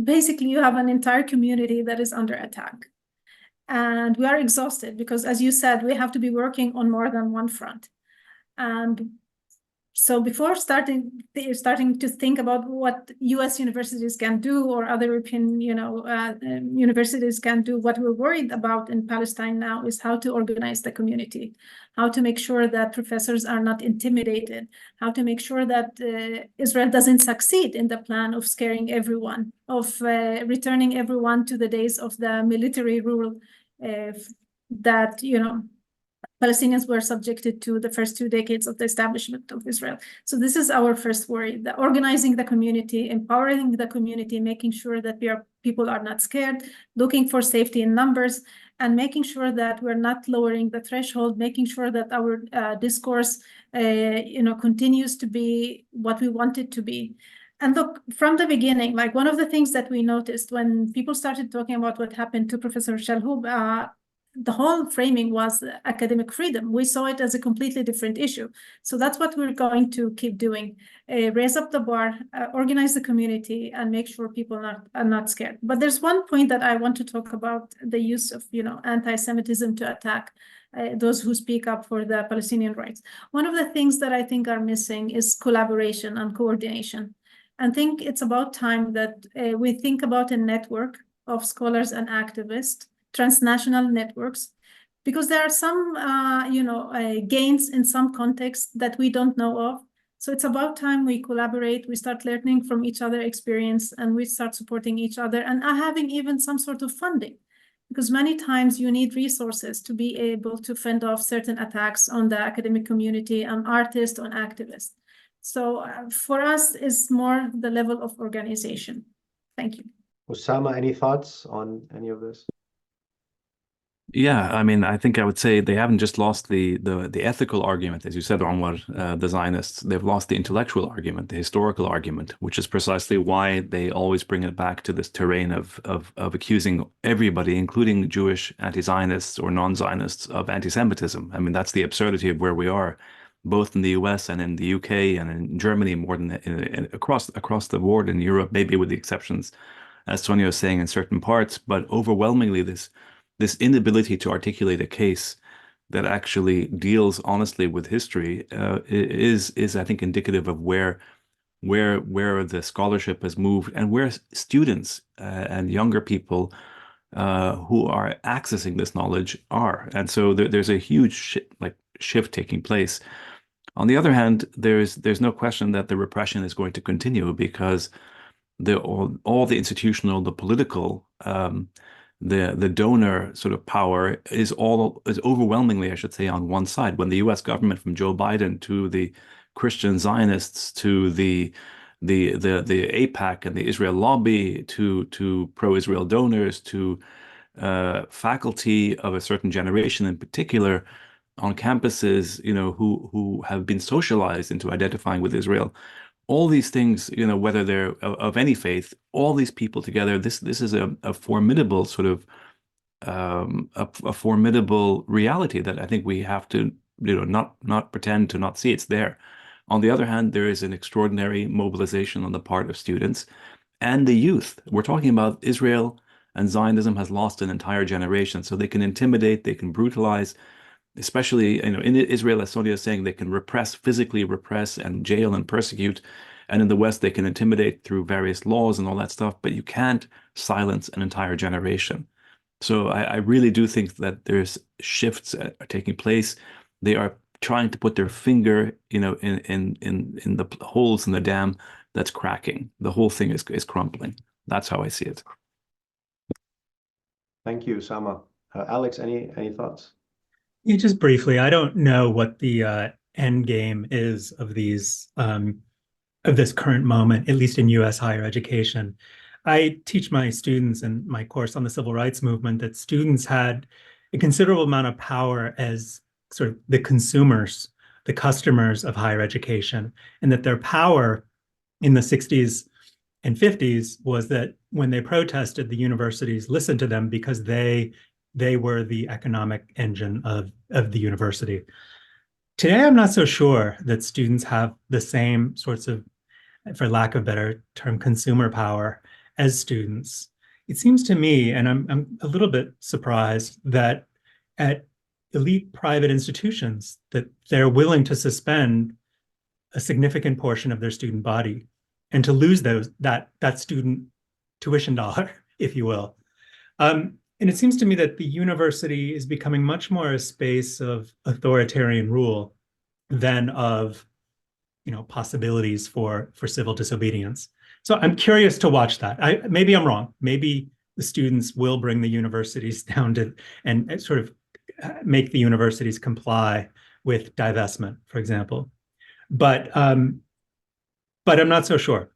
Basically, you have an entire community that is under attack, and we are exhausted because, as you said, we have to be working on more than one front. And so before starting to think about what US universities can do, or other European universities can do, what we're worried about in Palestine now is how to organize the community, how to make sure that professors are not intimidated, how to make sure that Israel doesn't succeed in the plan of scaring everyone, of returning everyone to the days of the military rule that Palestinians were subjected to the first 2 decades of the establishment of Israel. So this is our first worry: the organizing the community, empowering the community, making sure that people are not scared, looking for safety in numbers, and making sure that we're not lowering the threshold, making sure that our discourse, continues to be what we want it to be. And look, from the beginning, one of the things that we noticed when people started talking about what happened to Professor Shalhoub, the whole framing was academic freedom. We saw it as a completely different issue. So that's what we're going to keep doing: raise up the bar, organize the community, and make sure people are not scared. But there's one point that I want to talk about: the use of anti-Semitism to attack those who speak up for the Palestinian rights. One of the things that I think are missing is collaboration and coordination. I think it's about time that we think about a network of scholars and activists, transnational networks, because there are some, gains in some contexts that we don't know of. So it's about time we collaborate, we start learning from each other's experience, and we start supporting each other, and having even some sort of funding, because many times you need resources to be able to fend off certain attacks on the academic community, on artists, on activists. So for us, it's more the level of organization. Thank you. Osama, any thoughts on any of this? Yeah, I mean, I think I would say they haven't just lost the ethical argument, as you said, Omar, the Zionists. They've lost the intellectual argument, the historical argument, which is precisely why they always bring it back to this terrain of accusing everybody, including Jewish anti-Zionists or non-Zionists, of anti-Semitism. I mean, that's the absurdity of where we are, both in the US and in the UK and in Germany, more than across the board in Europe, maybe with the exceptions, as Sonia was saying, in certain parts, but overwhelmingly this inability to articulate a case that actually deals honestly with history is I think indicative of where the scholarship has moved, and where students and younger people who are accessing this knowledge are. And so there's a huge shift taking place. On the other hand, there's no question that the repression is going to continue because all the institutional, the political, the donor sort of power is overwhelmingly, I should say, on one side. When the U.S. government, from Joe Biden to the Christian Zionists to the AIPAC and the Israel lobby to pro-Israel donors to faculty of a certain generation in particular on campuses, who have been socialized into identifying with Israel. All these things, whether they're of any faith, all these people together, this is a formidable sort of a formidable reality that I think we have to, not pretend to not see. It's there. On the other hand, there is an extraordinary mobilization on the part of students and the youth. We're talking about Israel, and Zionism has lost an entire generation. So they can intimidate, they can brutalize, especially, in Israel, as Sonia is saying, they can physically repress and jail and persecute. And in the West, they can intimidate through various laws and all that stuff, but you can't silence an entire generation. So I really do think that there's shifts are taking place. They are trying to put their finger, in the holes in the dam that's cracking. The whole thing is crumbling. That's how I see it. Thank you, Usama. Alex, any thoughts? Yeah, just briefly, I don't know what the end game is of these of this current moment, at least in U.S. higher education. I teach my students in my course on the civil rights movement that students had a considerable amount of power as sort of the consumers, the customers of higher education, and that their power in the 60s and 50s was that when they protested, the universities listened to them because they were the economic engine of the university. Today, I'm not so sure that students have the same sorts of, for lack of a better term, consumer power as students. It seems to me, and I'm a little bit surprised, that at elite private institutions, that they're willing to suspend a significant portion of their student body and to lose that student tuition dollar, if you will. And it seems to me that the university is becoming much more a space of authoritarian rule than of, possibilities for civil disobedience. So I'm curious to watch that. Maybe I'm wrong. Maybe the students will bring the universities down to and sort of make the universities comply with divestment, for example. But I'm not so sure.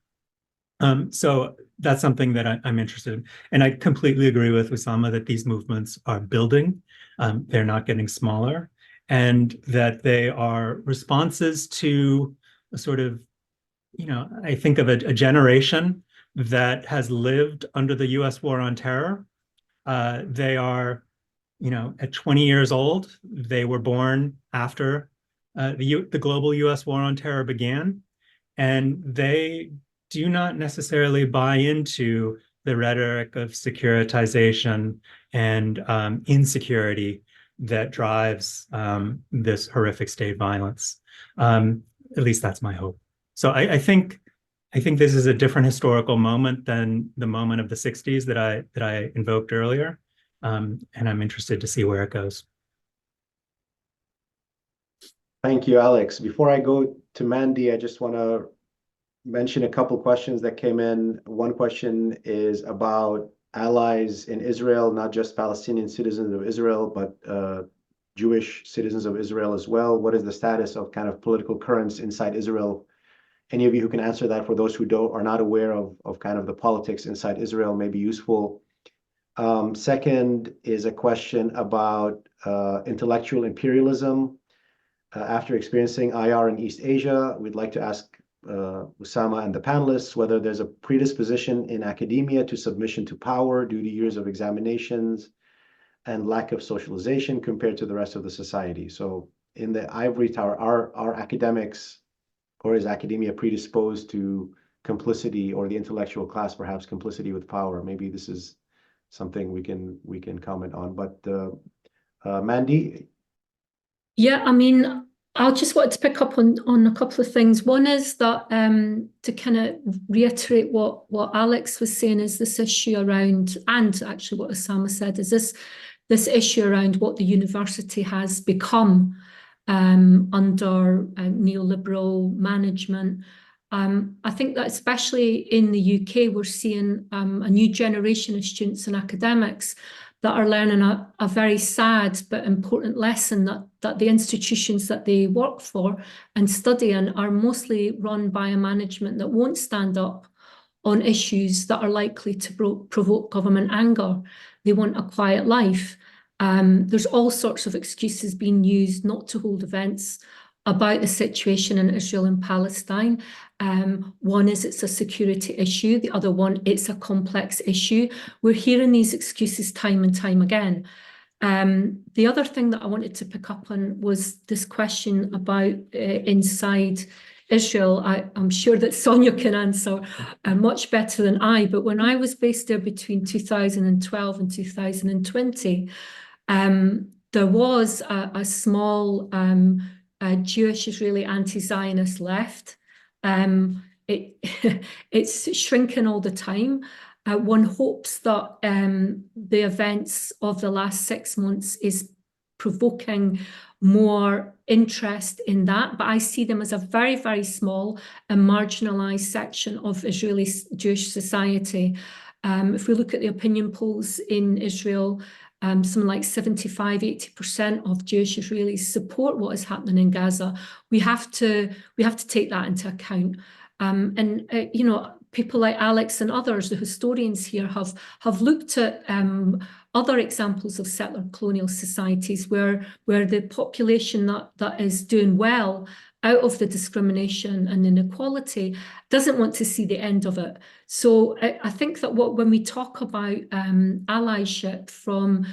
So that's something that I'm interested in. And I completely agree with Usama that these movements are building. They're not getting smaller, and that they are responses to a sort of, I think of a generation that has lived under the US war on terror. They are, at 20 years old, they were born after the global US war on terror began, and they do not necessarily buy into the rhetoric of securitization and insecurity that drives this horrific state violence. At least that's my hope. So I think this is a different historical moment than the moment of the 60s that I invoked earlier, and I'm interested to see where it goes. Thank you, Alex. Before I go to Mandy, I just want to mention a couple questions that came in. One question is about allies in Israel, not just Palestinian citizens of Israel, but Jewish citizens of Israel as well. What is the status of kind of political currents inside Israel? Any of you who can answer that, for those who are not aware of kind of the politics inside Israel, may be useful. Second is a question about intellectual imperialism. After experiencing IR in East Asia, we'd like to ask Usama and the panelists whether there's a predisposition in academia to submission to power due to years of examinations and lack of socialization compared to the rest of the society. So in the ivory tower, are academics, or is academia predisposed to complicity, or the intellectual class perhaps complicity with power? Maybe this is something we can comment on. But Mandy? Yeah, I mean, I'll just want to pick up on a couple of things. One is that to kind of reiterate what Alex was saying is this issue around, and actually what Osama said, is this issue around what the university has become under neoliberal management. I think that especially in the UK, we're seeing a new generation of students and academics that are learning a very sad but important lesson that the institutions that they work for and study in are mostly run by a management that won't stand up on issues that are likely to provoke government anger. They want a quiet life. There's all sorts of excuses being used not to hold events about the situation in Israel and Palestine. One is it's a security issue. The other one, it's a complex issue. We're hearing these excuses time and time again. The other thing that I wanted to pick up on was this question about inside Israel. I'm sure that Sonia can answer much better than I, but when I was based there between 2012 and 2020, there was a small Jewish Israeli anti-Zionist left. It's shrinking all the time. One hopes that the events of the last 6 months is provoking more interest in that, but I see them as a very, very small and marginalized section of Israeli Jewish society. If we look at the opinion polls in Israel, something like 75–80% of Jewish Israelis support what is happening in Gaza. We have to take that into account. You know, people like Alex and others, the historians here, have looked at other examples of settler colonial societies where the population that is doing well out of the discrimination and inequality doesn't want to see the end of it. So I think that when we talk about allyship from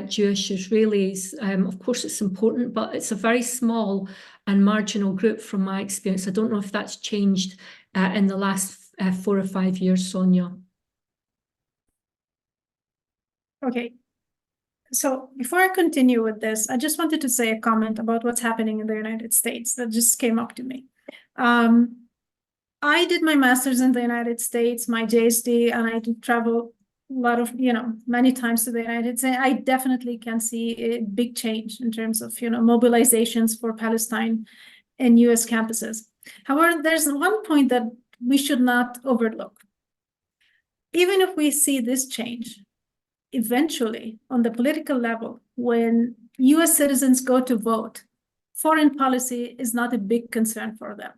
Jewish Israelis, of course it's important, but it's a very small and marginal group from my experience. I don't know if that's changed in the last 4 or 5 years, Sonia. Okay. So before I continue with this, I just wanted to say a comment about what's happening in the United States that just came up to me. I did my master's in the United States, my JSD, and I did travel a lot of, many times to the United States. I definitely can see a big change in terms of, mobilizations for Palestine in US campuses. However, there's one point that we should not overlook. Even if we see this change, eventually, on the political level, when US citizens go to vote, foreign policy is not a big concern for them.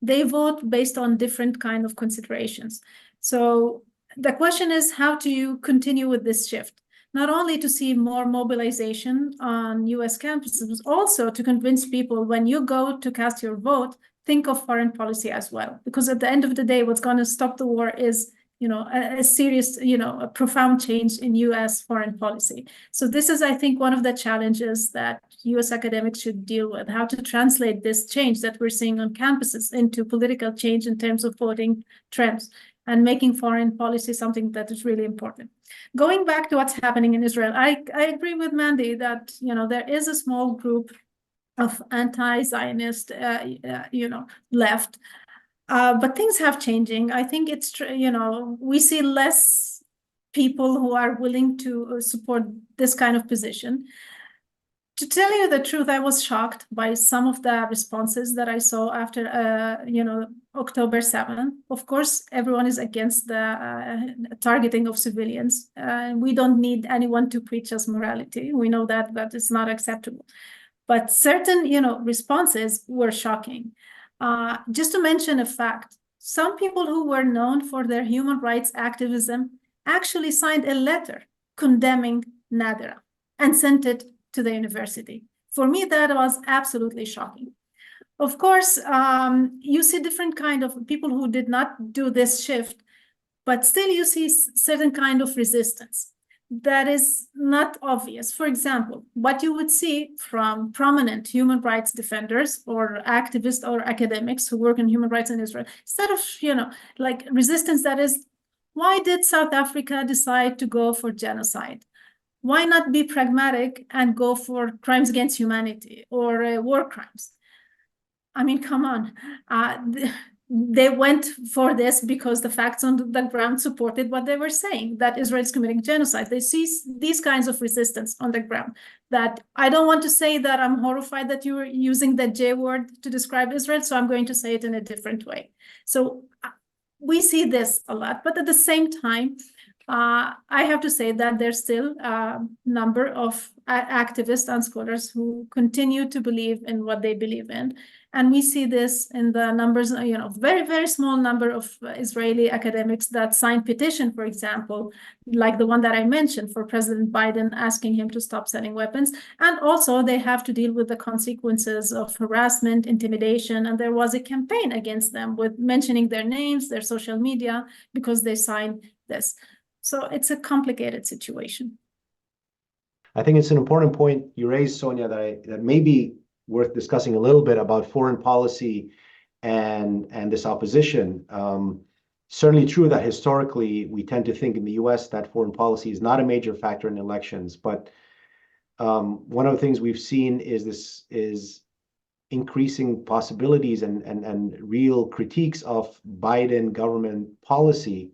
They vote based on different kind of considerations. So the question is, how do you continue with this shift? Not only to see more mobilization on US campuses, but also to convince people when you go to cast your vote, think of foreign policy as well. Because at the end of the day, what's going to stop the war is a serious, a profound change in US foreign policy. So this is, I think, one of the challenges that US academics should deal with, how to translate this change that we're seeing on campuses into political change in terms of voting trends and making foreign policy something that is really important. Going back to what's happening in Israel, I agree with Mandy that, there is a small group of anti-Zionist, left. But things have changing. I think it's, we see less people who are willing to support this kind of position. To tell you the truth, I was shocked by some of the responses that I saw after, October 7th. Of course, everyone is against the targeting of civilians. We don't need anyone to preach us morality. We know that is not acceptable. But certain, responses were shocking. Just to mention a fact, some people who were known for their human rights activism actually signed a letter condemning Nadra and sent it to the university. For me, that was absolutely shocking. Of course, you see different kind of people who did not do this shift, but still you see certain kind of resistance that is not obvious. For example, what you would see from prominent human rights defenders or activists or academics who work in human rights in Israel, instead of, resistance that is, why did South Africa decide to go for genocide? Why not be pragmatic and go for crimes against humanity or war crimes? I mean, come on. They went for this because the facts on the ground supported what they were saying, that Israel is committing genocide. They see these kinds of resistance on the ground. That I don't want to say that I'm horrified that you're using the J word to describe Israel, so I'm going to say it in a different way. So we see this a lot, but at the same time, I have to say that there's still a number of activists and scholars who continue to believe in what they believe in. And we see this in the numbers, very, very small number of Israeli academics that signed petition, for example, like the one that I mentioned for President Biden, asking him to stop selling weapons. And also they have to deal with the consequences of harassment, intimidation. And there was a campaign against them with mentioning their names, their social media, because they signed this. So it's a complicated situation. I think it's an important point you raised, Sonia, that may be worth discussing a little bit about foreign policy and this opposition. Certainly true that historically we tend to think in the US that foreign policy is not a major factor in elections, but one of the things we've seen is increasing possibilities and real critiques of Biden government policy,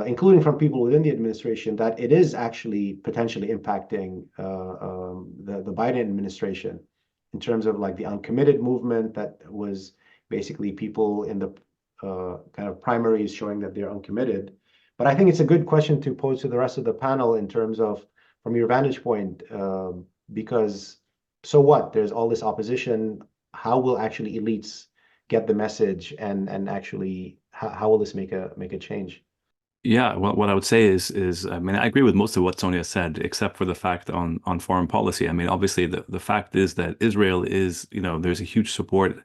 including from people within the administration, that it is actually potentially impacting the Biden administration in terms of like the uncommitted movement that was basically people in the kind of primaries showing that they're uncommitted. But I think it's a good question to pose to the rest of the panel in terms of, from your vantage point, because so what? There's all this opposition. How will actually elites get the message, and actually how will this make a change? Yeah, well, what I would say is, I mean, I agree with most of what Sonia said, except for the fact on foreign policy. I mean, obviously, the fact is that Israel is, there's a huge support,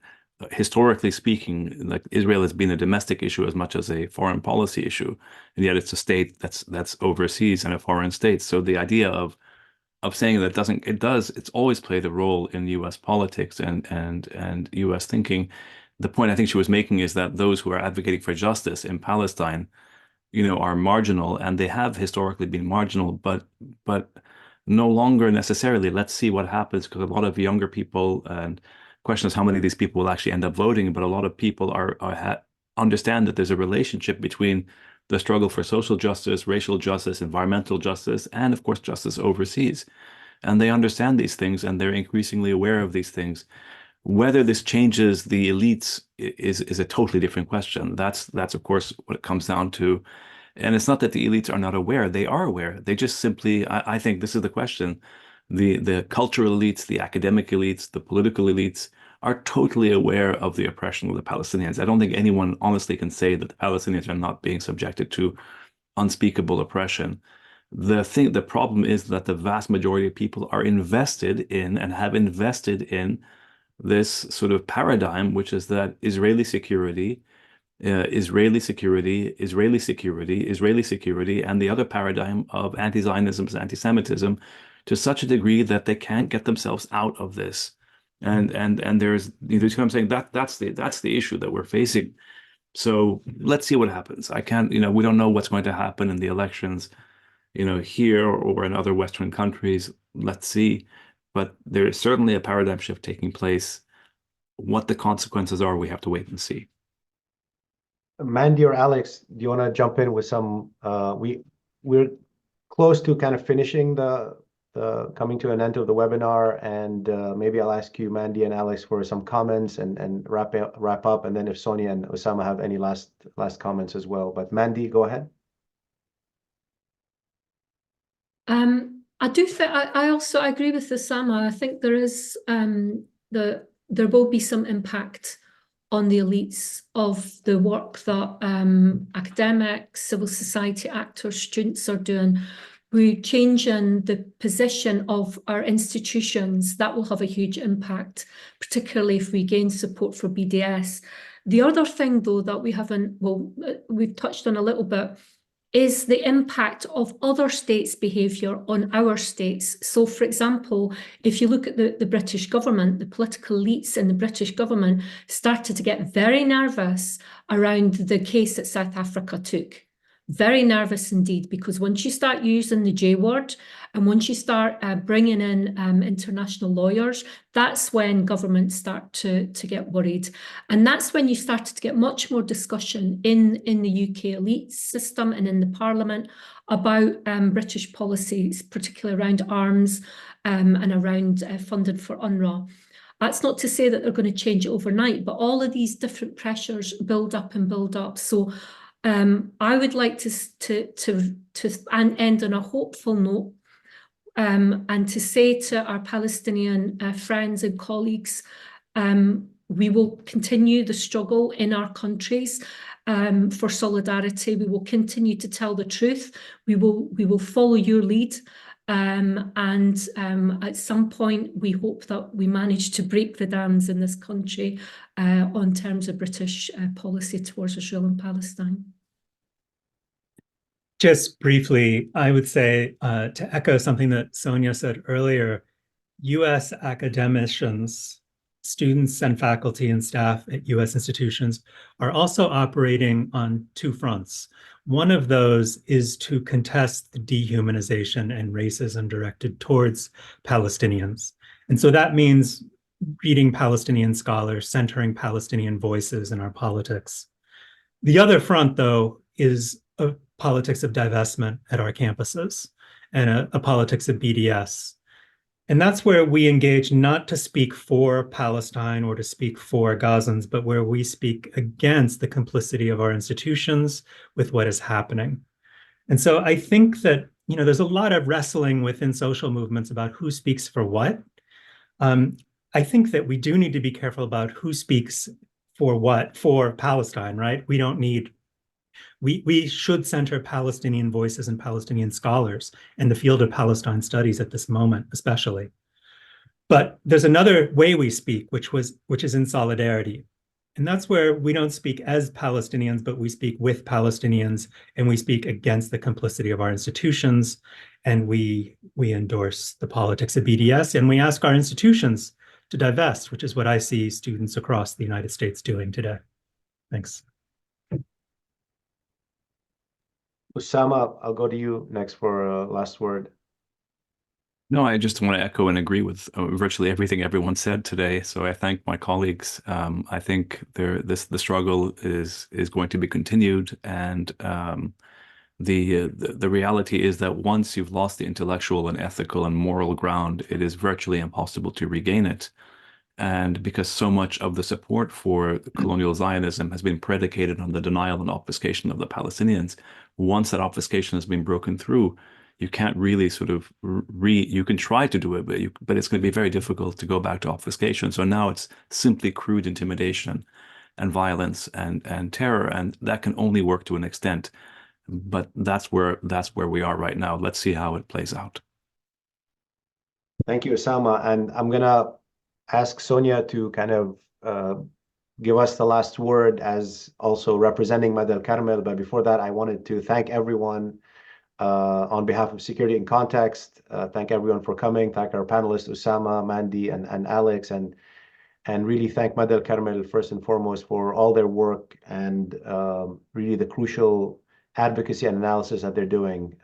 historically speaking, like Israel has been a domestic issue as much as a foreign policy issue, and yet it's a state that's overseas and a foreign state. So the idea of saying that it's always played a role in U.S. politics and U.S. thinking. The point I think she was making is that those who are advocating for justice in Palestine, are marginal, and they have historically been marginal, but no longer necessarily. Let's see what happens, because a lot of younger people, and the question is how many of these people will actually end up voting, but a lot of people understand that there's a relationship between the struggle for social justice, racial justice, environmental justice, and of course justice overseas. And they understand these things, and they're increasingly aware of these things. Whether this changes the elites is a totally different question. That's of course what it comes down to. And it's not that the elites are not aware. They are aware. They just simply, I think this is the question. The cultural elites, the academic elites, the political elites are totally aware of the oppression of the Palestinians. I don't think anyone honestly can say that the Palestinians are not being subjected to unspeakable oppression. The problem is that the vast majority of people are invested in and have invested in this sort of paradigm, which is that Israeli security, Israeli security, Israeli security, Israeli security, and the other paradigm of anti-Zionism is anti-Semitism, to such a degree that they can't get themselves out of this. And there's, you know what I'm saying? That's the issue that we're facing. So let's see what happens. I can't, we don't know what's going to happen in the elections, here or in other Western countries. Let's see. But there is certainly a paradigm shift taking place. What the consequences are, we have to wait and see. Mandy or Alex, do you want to jump in with some? We're close to kind of finishing the coming to an end of the webinar, and maybe I'll ask you, Mandy and Alex, for some comments and wrap up, and then if Sonia and Osama have any last comments as well. But Mandy, go ahead. I do think I also agree with Osama. I think there is there will be some impact on the elites of the work that academics, civil society actors, students are doing. We're changing the position of our institutions. That will have a huge impact, particularly if we gain support for BDS. The other thing, though, that we haven't, we've touched on a little bit, is the impact of other states' behaviour on our states. So, for example, if you look at the British government, the political elites in the British government started to get very nervous around the case that South Africa took, very nervous indeed, because once you start using the J word and once you start bringing in international lawyers, that's when governments start to get worried. And that's when you started to get much more discussion in the UK elite system and in the Parliament about British policies, particularly around arms and around funding for UNRWA. That's not to say that they're going to change it overnight, but all of these different pressures build up and build up. So I would like to end on a hopeful note, and to say to our Palestinian friends and colleagues, we will continue the struggle in our countries for solidarity. We will continue to tell the truth. We will follow your lead. And at some point, we hope that we manage to break the dams in this country on terms of British policy towards Israel and Palestine. Just briefly, I would say, to echo something that Sonia said earlier, US academicians, students and faculty and staff at US institutions are also operating on two fronts. One of those is to contest the dehumanization and racism directed towards Palestinians. And so that means reading Palestinian scholars, centering Palestinian voices in our politics. The other front, though, is a politics of divestment at our campuses and a politics of BDS. And that's where we engage not to speak for Palestine or to speak for Gazans, but where we speak against the complicity of our institutions with what is happening. And so I think that, you know, there's a lot of wrestling within social movements about who speaks for what. I think that we do need to be careful about who speaks for what for Palestine, right? We don't need, we should center Palestinian voices and Palestinian scholars in the field of Palestine studies at this moment, especially. But there's another way we speak, which is in solidarity. And that's where we don't speak as Palestinians, but we speak with Palestinians, and we speak against the complicity of our institutions, and we endorse the politics of BDS, and we ask our institutions to divest, which is what I see students across the United States doing today. Thanks. Osama, I'll go to you next for a last word. No, I just want to echo and agree with virtually everything everyone said today. So I thank my colleagues. I think the struggle is going to be continued, and the reality is that once you've lost the intellectual and ethical and moral ground, it is virtually impossible to regain it. And because so much of the support for colonial Zionism has been predicated on the denial and obfuscation of the Palestinians, once that obfuscation has been broken through, you can't really sort of you can try to do it, but it's going to be very difficult to go back to obfuscation. So now it's simply crude intimidation and violence and terror, and that can only work to an extent. But that's where we are right now. Let's see how it plays out. Thank you, Osama. And I'm gonna ask Sonia to kind of give us the last word as also representing Mada al-Carmel. But before that, I wanted to thank everyone on behalf of Security in Context. Thank everyone for coming. Thank our panelists, Osama, Mandy, and Alex, and really thank Mada al-Carmel first and foremost for all their work and really the crucial advocacy and analysis that they're doing.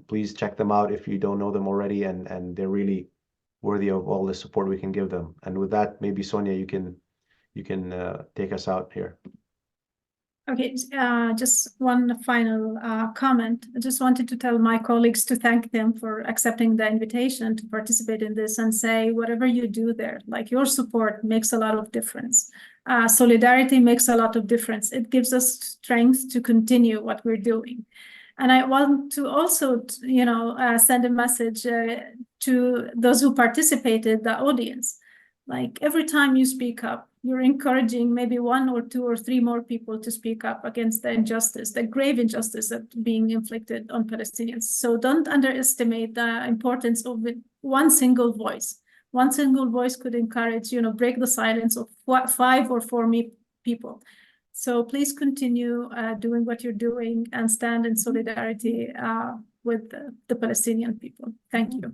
Please check them out if you don't know them already, and they're really worthy of all the support we can give them. And with that, maybe Sonia, you can take us out here. Okay, just one final comment. I just wanted to tell my colleagues to thank them for accepting the invitation to participate in this, and say whatever you do there, like your support makes a lot of difference. Solidarity makes a lot of difference. It gives us strength to continue what we're doing. And I want to also, send a message to those who participated, the audience. Like every time you speak up, you're encouraging maybe 1 or 2 or 3 more people to speak up against the injustice, the grave injustice that's being inflicted on Palestinians. So don't underestimate the importance of one single voice. One single voice could encourage, break the silence of 5 or 4 people. So please continue doing what you're doing and stand in solidarity with the Palestinian people. Thank you.